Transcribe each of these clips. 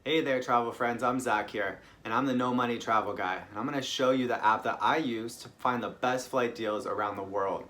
Hey there, travel friends. I'm Zach here, and I'm the No Money Travel Guy. And I'm going to show you the app that I use to find the best flight deals around the world.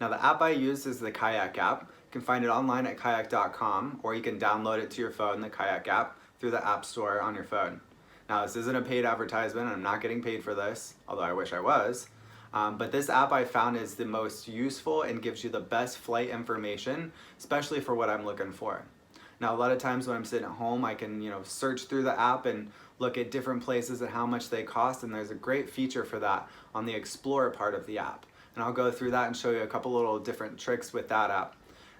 Now, the app I use is the Kayak app. You can find it online at kayak.com, or you can download it to your phone, the Kayak app, through the App Store on your phone. Now, this isn't a paid advertisement, and I'm not getting paid for this, although I wish I was. But this app I found is the most useful and gives you the best flight information, especially for what I'm looking for. Now, a lot of times when I'm sitting at home, I can, search through the app and look at different places and how much they cost, and there's a great feature for that on the Explore part of the app. And I'll go through that and show you a couple little different tricks with that app.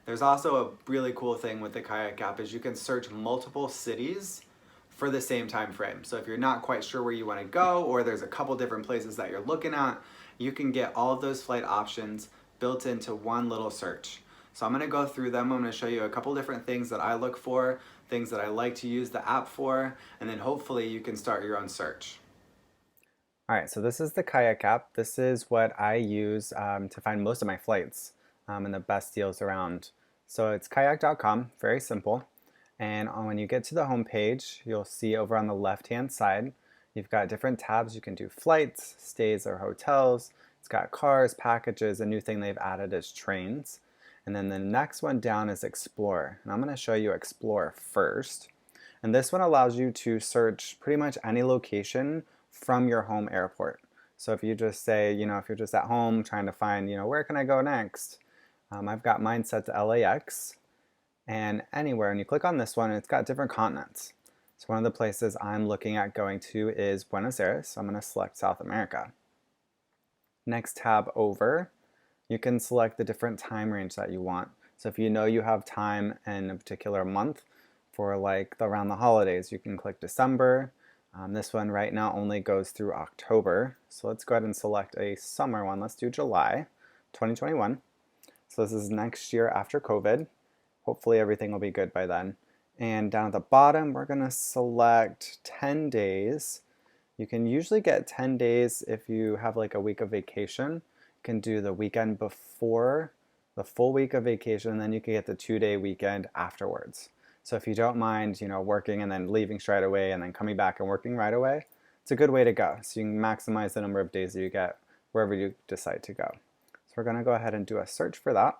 There's also a really cool thing with the Kayak app is you can search multiple cities for the same time frame. So if you're not quite sure where you want to go, or there's a couple different places that you're looking at, you can get all of those flight options built into one little search. So I'm going to go through them. I'm going to show you a couple different things that I look for, things that I like to use the app for, and then hopefully you can start your own search. All right, so this is the Kayak app. This is what I use to find most of my flights and the best deals around. So it's kayak.com, very simple. And when you get to the home page, you'll see over on the left-hand side, you've got different tabs. You can do flights, stays or hotels. It's got cars, packages. A new thing they've added is trains. And then the next one down is Explore. And I'm going to show you Explore first. And this one allows you to search pretty much any location from your home airport. So if you just say, if you're just at home trying to find, where can I go next? I've got mine set to LAX and anywhere. And you click on this one, and it's got different continents. So one of the places I'm looking at going to is Buenos Aires. So I'm going to select South America. Next tab over, you can select the different time range that you want. So if you know you have time in a particular month for like around the holidays, you can click December. This one right now only goes through October. So let's go ahead and select a summer one. Let's do July 2021. So this is next year after COVID. Hopefully everything will be good by then. And down at the bottom, we're going to select 10 days. You can usually get 10 days if you have like a week of vacation. You can do the weekend before the full week of vacation, and then you can get the 2-day weekend afterwards. So if you don't mind, working and then leaving straight away and then coming back and working right away, it's a good way to go. So you can maximize the number of days that you get wherever you decide to go. So we're going to go ahead and do a search for that.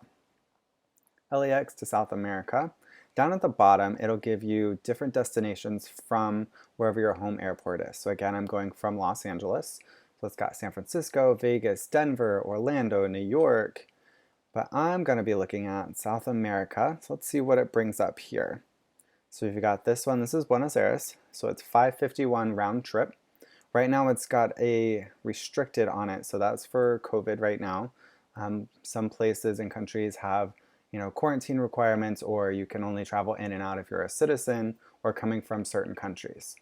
LAX to South America. Down at the bottom, it'll give you different destinations from wherever your home airport is. So again, I'm going from Los Angeles. So it's got San Francisco, Vegas, Denver, Orlando, New York. But I'm going to be looking at South America. So let's see what it brings up here. So you've got this one. This is Buenos Aires. So it's $551 round trip. Right now it's got a restricted on it. So that's for COVID right now. Some places and countries have quarantine requirements, or you can only travel in and out if you're a citizen or coming from certain countries.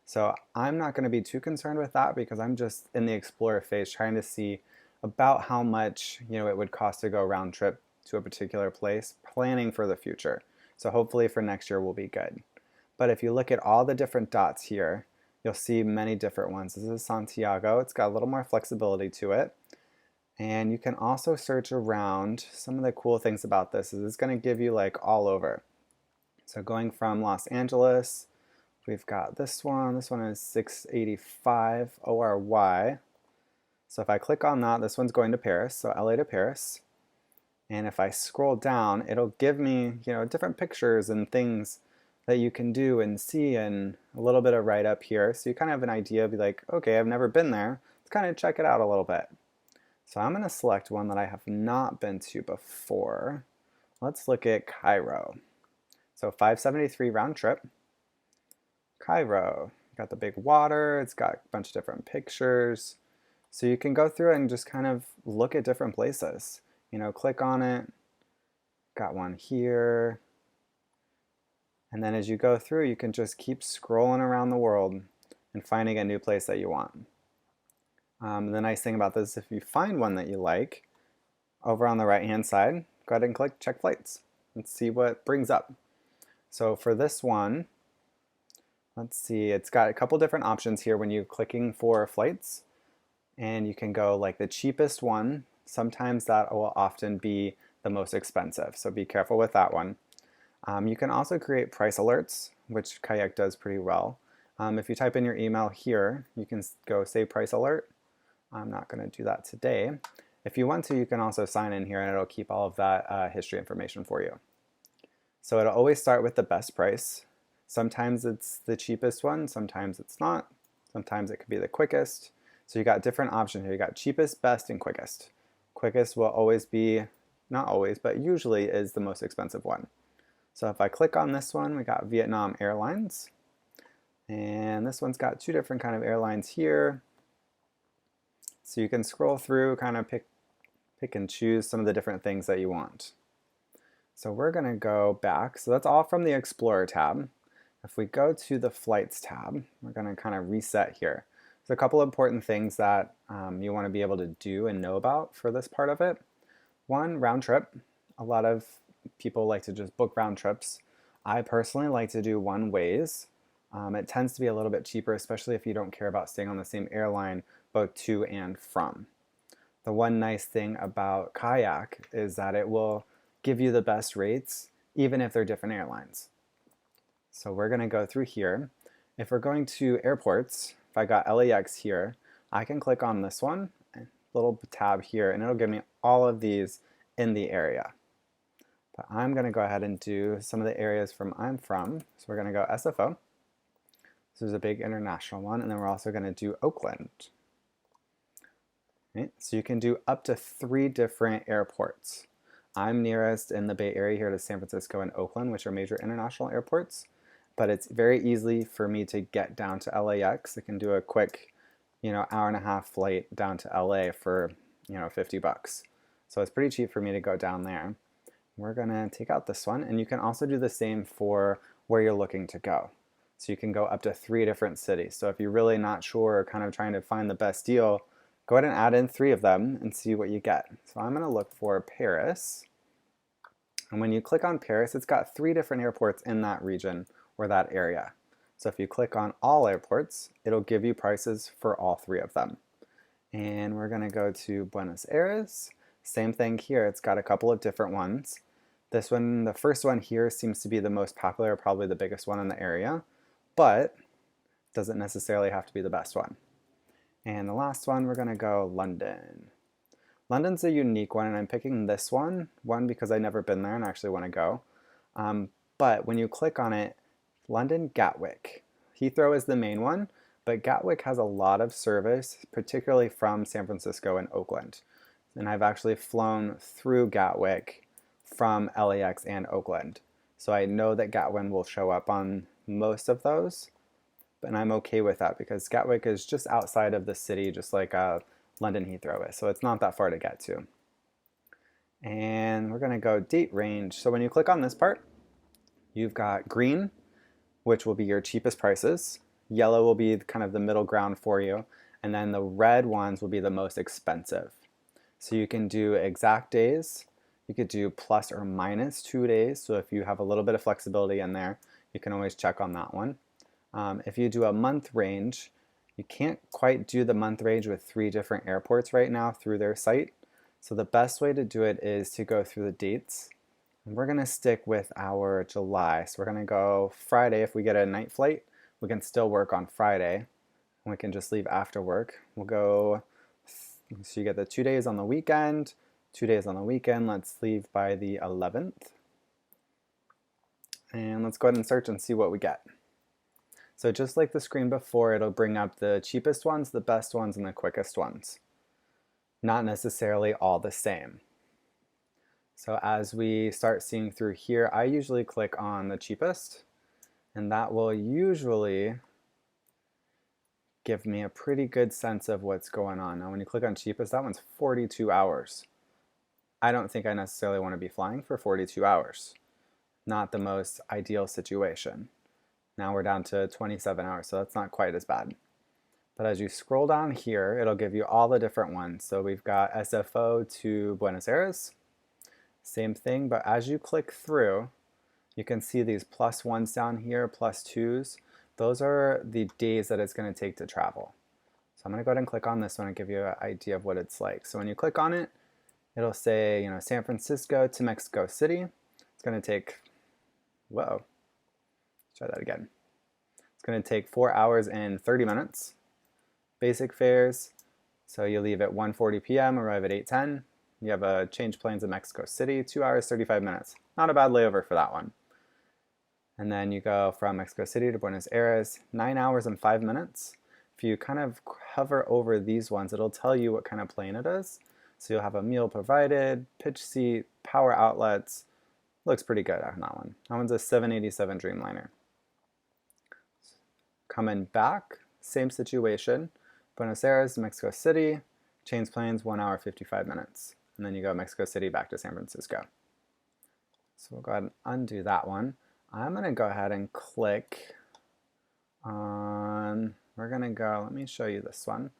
So I'm not going to be too concerned with that because I'm just in the Explorer phase trying to see about how much it would cost to go round trip to a particular place, planning for the future. So hopefully for next year will be good. But if you look at all the different dots here, you'll see many different ones. This is Santiago. It's got a little more flexibility to it. And you can also search around. Some of the cool things about this is it's going to give you like all over. So going from Los Angeles, we've got this one. This one is 685 ORY. So if I click on that, this one's going to Paris, so LA to Paris. And if I scroll down, it'll give me, different pictures and things that you can do and see, and a little bit of write-up here. So you kind of have an idea, be like, okay, I've never been there. Let's kind of check it out a little bit. So I'm going to select one that I have not been to before. Let's look at Cairo. So 573 round trip. Cairo. Got the big water. It's got a bunch of different pictures. So you can go through and just kind of look at different places. Click on it. Got one here. And then as you go through, you can just keep scrolling around the world and finding a new place that you want. The nice thing about this, if you find one that you like, over on the right-hand side, go ahead and click Check Flights and see what brings up. So for this one, let's see, it's got a couple different options here when you're clicking for flights. And you can go like the cheapest one. Sometimes that will often be the most expensive, so be careful with that one. You can also create price alerts which Kayak does pretty well. If you type in your email here, you can go save price alert. I'm not going to do that today. If you want to, you can also sign in here and it'll keep all of that history information for you. So it'll always start with the best price. Sometimes it's the cheapest one, sometimes it's not. Sometimes it could be the quickest. So you got different options here. You got cheapest, best, and quickest. Quickest will always be, not always, but usually is the most expensive one. So if I click on this one, we got Vietnam Airlines. And this one's got two different kind of airlines here. So you can scroll through, kind of pick and choose some of the different things that you want. So we're going to go back. So that's all from the Explorer tab. If we go to the Flights tab, we're going to kind of reset here. There's a couple of important things that you want to be able to do and know about for this part of it. One, round trip. A lot of people like to just book round trips. I personally like to do one ways. It tends to be a little bit cheaper, especially if you don't care about staying on the same airline both to and from. The one nice thing about Kayak is that it will give you the best rates even if they're different airlines. So we're going to go through here. If we're going to airports, if I got LAX here, I can click on this one, little tab here, and it'll give me all of these in the area. But I'm going to go ahead and do some of the areas I'm from. So we're going to go SFO. This is a big international one, and then we're also going to do Oakland. Okay, so you can do up to 3 different airports. I'm nearest in the Bay Area here to San Francisco and Oakland, which are major international airports. But it's very easy for me to get down to LAX. I can do a quick, hour-and-a-half flight down to LA for, $50. So it's pretty cheap for me to go down there. We're gonna take out this one, and you can also do the same for where you're looking to go. So you can go up to 3 different cities. So if you're really not sure or kind of trying to find the best deal, go ahead and add in 3 of them and see what you get. So I'm gonna look for Paris. And when you click on Paris, it's got 3 different airports in that region or that area. So if you click on all airports, it'll give you prices for all 3 of them. And we're gonna go to Buenos Aires. Same thing here, it's got a couple of different ones. This one, the first one here seems to be the most popular, probably the biggest one in the area, but doesn't necessarily have to be the best one. And the last one, we're gonna go London. London's a unique one, and I'm picking this one because I've never been there and I actually wanna go. But when you click on it, London Gatwick. Heathrow is the main one, but Gatwick has a lot of service, particularly from San Francisco and Oakland. And I've actually flown through Gatwick from LAX and Oakland. So I know that Gatwick will show up on most of those, and I'm okay with that because Gatwick is just outside of the city, just like London Heathrow is. So it's not that far to get to. And we're gonna go date range. So when you click on this part, you've got green, which will be your cheapest prices. Yellow will be kind of the middle ground for you. And then the red ones will be the most expensive. So you can do exact days. You could do plus or minus 2 days. So if you have a little bit of flexibility in there, you can always check on that one. If you do a month range, you can't quite do the month range with 3 different airports right now through their site. So the best way to do it is to go through the dates. And we're going to stick with our July. So we're going to go Friday. If we get a night flight, we can still work on Friday. And we can just leave after work. We'll go, so you get the 2 days on the weekend, 2 days on the weekend. Let's leave by the 11th. And let's go ahead and search and see what we get. So just like the screen before, it'll bring up the cheapest ones, the best ones, and the quickest ones. Not necessarily all the same. So as we start seeing through here, I usually click on the cheapest, and that will usually give me a pretty good sense of what's going on. Now when you click on cheapest, that one's 42 hours. I don't think I necessarily want to be flying for 42 hours. Not the most ideal situation. Now we're down to 27 hours, so that's not quite as bad. But as you scroll down here, it'll give you all the different ones. So we've got SFO to Buenos Aires. Same thing, but as you click through, you can see these +1s down here, +2s. Those are the days that it's going to take to travel. So I'm going to go ahead and click on this one and give you an idea of what it's like. So when you click on it, it'll say, San Francisco to Mexico City. It's going to take, Try that again. It's going to take 4 hours and 30 minutes. Basic fares. So you leave at 1:40 p.m., arrive at 8:10. You have a change planes in Mexico City, 2 hours, 35 minutes. Not a bad layover for that one. And then you go from Mexico City to Buenos Aires, 9 hours and 5 minutes. If you kind of hover over these ones, it'll tell you what kind of plane it is. So you'll have a meal provided, pitch seat, power outlets. Looks pretty good on that one. That one's a 787 Dreamliner. Coming back, same situation. Buenos Aires, Mexico City, change planes, 1 hour, 55 minutes. And then you go Mexico City back to San Francisco. So we'll go ahead and undo that one. I'm going to go ahead and click on, we're going to go, let me show you this one.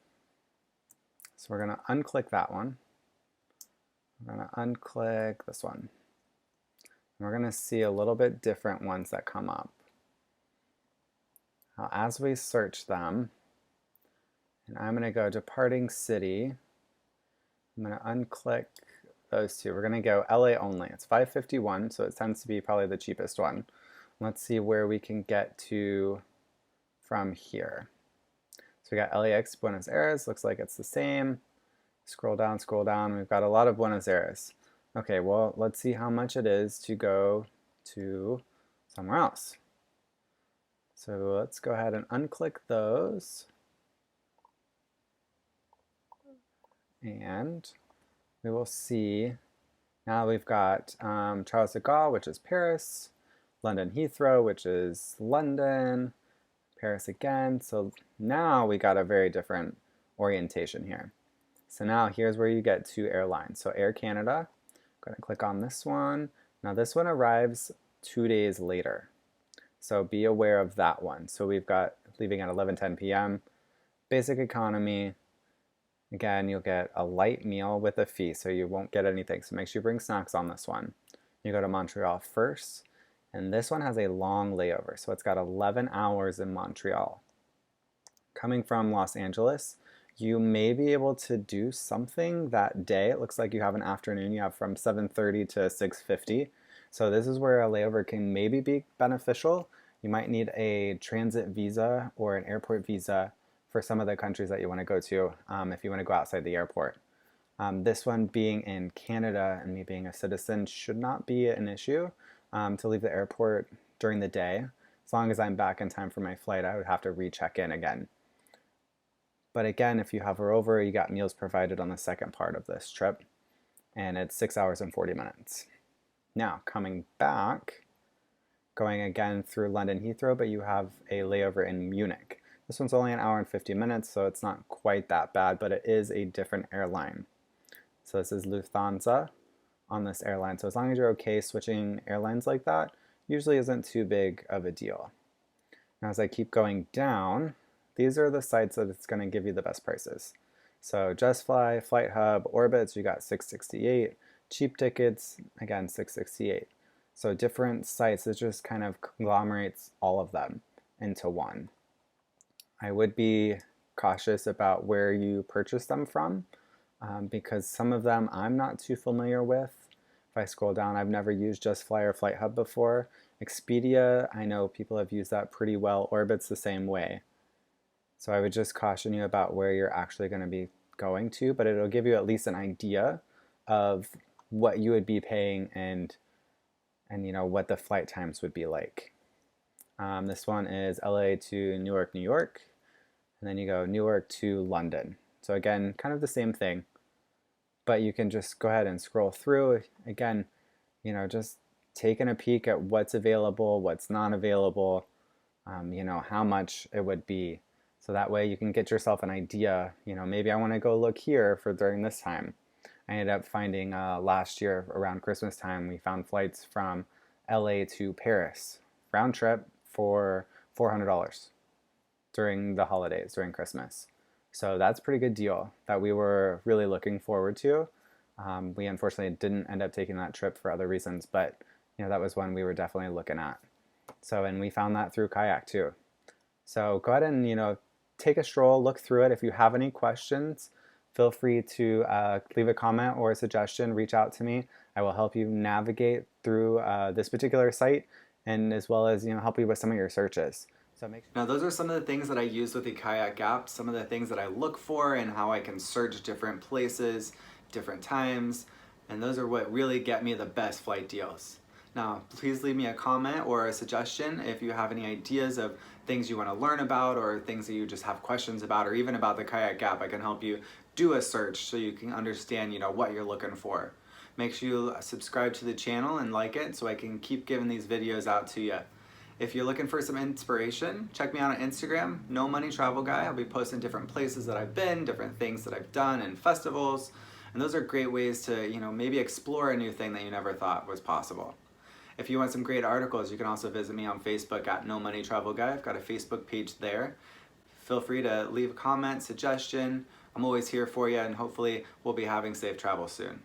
So we're going to unclick that one. We're going to unclick this one. And we're going to see a little bit different ones that come up. Now, as we search them, and I'm going to go departing city, I'm going to unclick those two. We're going to go LA only. It's $551, so it tends to be probably the cheapest one. Let's see where we can get to from here. So we got LAX, Buenos Aires. Looks like it's the same. Scroll down, scroll down. We've got a lot of Buenos Aires. Okay, well, let's see how much it is to go to somewhere else. So let's go ahead and unclick those. And we will see, now we've got Charles de Gaulle, which is Paris, London Heathrow, which is London, Paris again. So now we got a very different orientation here. So now here's where you get to airlines. So Air Canada, I'm going to click on this one. Now this one arrives 2 days later. So be aware of that one. So we've got leaving at 11:10 p.m. Basic economy. Again, you'll get a light meal with a fee, so you won't get anything. So make sure you bring snacks on this one. You go to Montreal first, and this one has a long layover. So it's got 11 hours in Montreal. Coming from Los Angeles, you may be able to do something that day. It looks like you have an afternoon. You have from 7:30 to 6:50. So this is where a layover can maybe be beneficial. You might need a transit visa or an airport visa for some of the countries that you want to go to if you want to go outside the airport. This one being in Canada and me being a citizen should not be an issue to leave the airport during the day. As long as I'm back in time for my flight, I would have to recheck in again. But again, if you hover over, you got meals provided on the second part of this trip, and it's 6 hours and 40 minutes. Now, coming back, going again through London Heathrow, but you have a layover in Munich. This one's only an hour and 50 minutes, so it's not quite that bad, but it is a different airline. So this is Lufthansa on this airline. So as long as you're okay switching airlines like that, usually isn't too big of a deal. Now as I keep going down, these are the sites that it's going to give you the best prices. So JustFly, Flight Hub, Orbitz, you got $668. Cheap tickets, again, $668. So different sites, it just kind of conglomerates all of them into one. I would be cautious about where you purchase them from because some of them I'm not too familiar with. If I scroll down, I've never used JustFly or Flight Hub before. Expedia, I know people have used that pretty well. Orbit's the same way. So I would just caution you about where you're actually going to be going to, but it'll give you at least an idea of what you would be paying and you know what the flight times would be like. This one is LA to Newark, New York, and then you go Newark to London. So again, kind of the same thing, but you can just go ahead and scroll through. Again, you know, just taking a peek at what's available, what's not available, you know, how much it would be. So that way you can get yourself an idea, you know, maybe I want to go look here for during this time. I ended up finding last year around Christmas time, we found flights from LA to Paris, round trip for $400 during the holidays, during Christmas. So that's a pretty good deal that we were really looking forward to. We unfortunately didn't end up taking that trip for other reasons, but you know that was one we were definitely looking at. So, and we found that through Kayak too. So go ahead and, you know, take a stroll, look through it. If you have any questions, feel free to leave a comment or a suggestion, reach out to me. I will help you navigate through this particular site and as well as help you with some of your searches. Now those are some of the things that I use with the Kayak app, some of the things that I look for and how I can search different places, different times, and those are what really get me the best flight deals. Now, please leave me a comment or a suggestion if you have any ideas of things you want to learn about or things that you just have questions about, or even about the Kayak app. I can help you do a search so you can understand, what you're looking for. Make sure you subscribe to the channel and like it so I can keep giving these videos out to you. If you're looking for some inspiration, check me out on Instagram, No Money Travel Guy. I'll be posting different places that I've been, different things that I've done, and festivals. And those are great ways to, maybe explore a new thing that you never thought was possible. If you want some great articles, you can also visit me on Facebook at No Money Travel Guy. I've got a Facebook page there. Feel free to leave a comment, suggestion. I'm always here for you, and hopefully we'll be having safe travel soon.